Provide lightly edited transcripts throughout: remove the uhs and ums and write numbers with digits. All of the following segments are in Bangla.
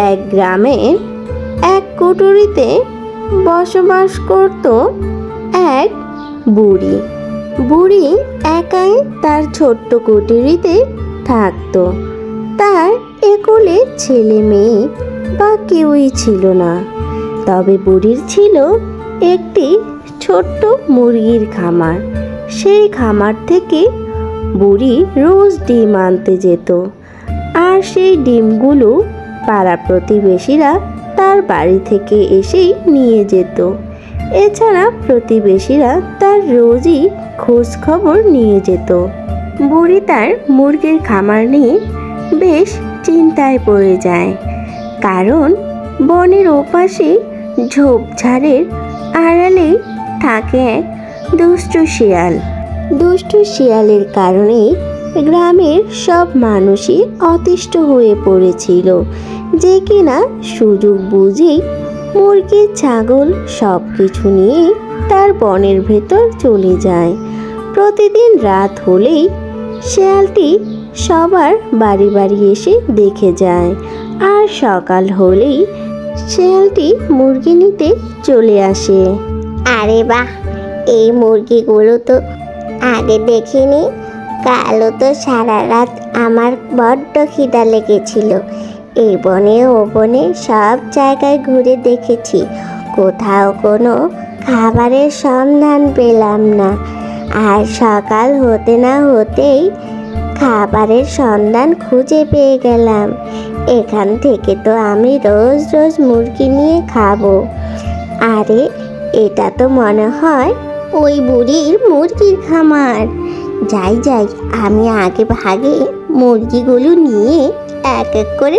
এক গ্রামে এক কুঠুরিতে বসবাস করত এক বুড়ি। বুড়ি একাই তার ছোট্ট কুঠুরিতে থাকত। তার একুলে ছেলে মেয়ে বা কেউই ছিল না। তবে বুড়ির ছিল একটি ছোট্ট মুরগির খামার। সেই খামার থেকে বুড়ি রোজ ডিম আনতে যেত, আর সেই ডিমগুলো পাড়া প্রতিবেশীরা তার বাড়ি থেকে এসেই নিয়ে যেত। এছাড়া প্রতিবেশীরা তার রোজই খোঁজ খবর নিয়ে যেত। বুড়ি তার মুরগির খামার নিয়ে বেশ চিন্তায় পড়ে যায়, কারণ বনের ওপাশে ঝোপঝাড়ের আড়ালে থাকে এক দুষ্টু শিয়াল। দুষ্টু শিয়ালের কারণে গ্রামের সব মানুষই অতিষ্ঠ হয়ে পড়েছিল, যে কিনা সুযোগ বুঝেই মুরগি ছাগল সব কিছু নিয়ে তার বনের ভেতর চলে যায়। প্রতিদিন রাত হলেই শিয়ালটি সবার বাড়ি বাড়ি এসে দেখে যায়, আর সকাল হলেই শিয়ালটি মুরগি নিতে চলে আসে। আরে বাহ, এই মুরগিগুলো তো আগে দেখিনি। কালও তো সারা রাত আমার বড্ড খিদা লেগেছিল। এই বনে ও বনে সব জায়গায় ঘুরে দেখেছি, কোথাও কোনো খাবারের সন্ধান পেলাম না। আর সকাল হতে না হতেই খাবারের সন্ধান খুঁজে পেয়ে গেলাম। এখান থেকে তো আমি রোজ রোজ মুরগি নিয়ে খাবো। আরে, এটা তো মনে হয় ওই বুড়ির মুরগির খামার। যাই যাই, আমি আগে ভাগে মুরগিগুলো নিয়ে এক এক করে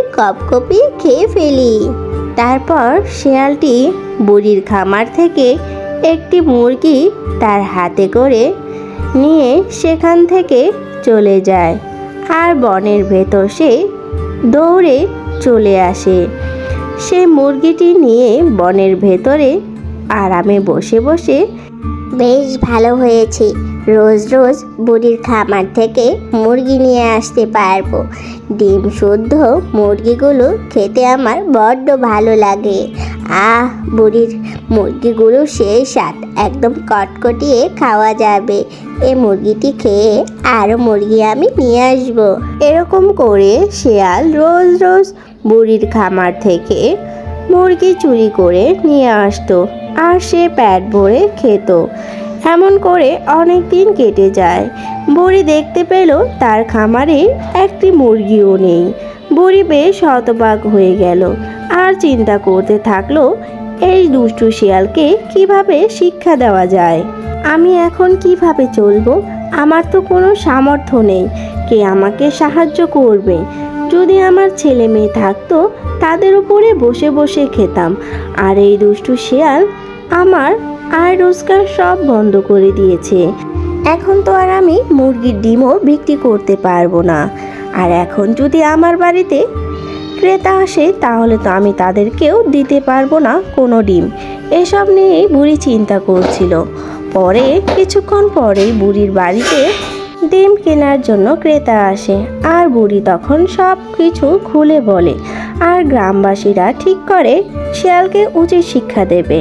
কপিয়ে খেয়ে ফেলি। তারপর শিয়ালটি বুড়ির খামার থেকে একটি মুরগি তার হাতে করে নিয়ে সেখান থেকে চলে যায়, আর বনের ভেতর সে দৌড়ে চলে আসে। সে মুরগিটি নিয়ে বনের ভেতরে আরামে বসে বসে, বেশ ভালো হয়েছে, রোজ রোজ বুড়ির খামার থেকে মুরগি নিয়ে আসতে পারবো। ডিম শুদ্ধ মুরগিগুলো খেতে আমার বড্ড ভালো লাগে। বুড়ির মুরগিগুলো সেই স্বাদ, একদম কটকটিয়ে খাওয়া যাবে। এই মুরগিটি খেয়ে আরও মুরগি আমি নিয়ে আসবো। এরকম করে শিয়াল রোজ রোজ বুড়ির খামার থেকে মুরগি চুরি করে নিয়ে আসতো, আর সে পেট ভরে খেত। এমন করে অনেক দিন কেটে যায়। বুড়ি দেখতে পেল তার খামারে একটি মুরগিও নেই। বুড়ি বেশ হতবাক হয়ে গেল, আর চিন্তা করতে থাকলো, এই দুষ্টু শিয়ালকে কিভাবে শিক্ষা দেওয়া যায়। আমি এখন কিভাবে চলবো? আমার তো কোনো সামর্থ্য নেই। কে আমাকে সাহায্য করবে? যদি আমার ছেলে মেয়ে থাকতো, তাদের উপরে বসে বসে খেতাম। আর এই দুষ্টু শিয়াল আমার আয় রোজগার সব বন্ধ করে দিয়েছে। এখন তো আর আমি মুরগির ডিমও বিক্রি করতে পারবো না। আর এখন যদি আমার বাড়িতে ক্রেতা আসে, তাহলে তো আমি তাদেরকেও দিতে পারবো না কোনো ডিম। এসব নিয়েই বুড়ি চিন্তা করছিল। পরে কিছুক্ষণ পরেই বুড়ির বাড়িতে ডিম কেনার জন্য ক্রেতা আসে, আর বুড়ি তখন সব কিছু খুলে বলে। আর গ্রামবাসীরা ঠিক করে শিয়ালকে উচিত শিক্ষা দেবে।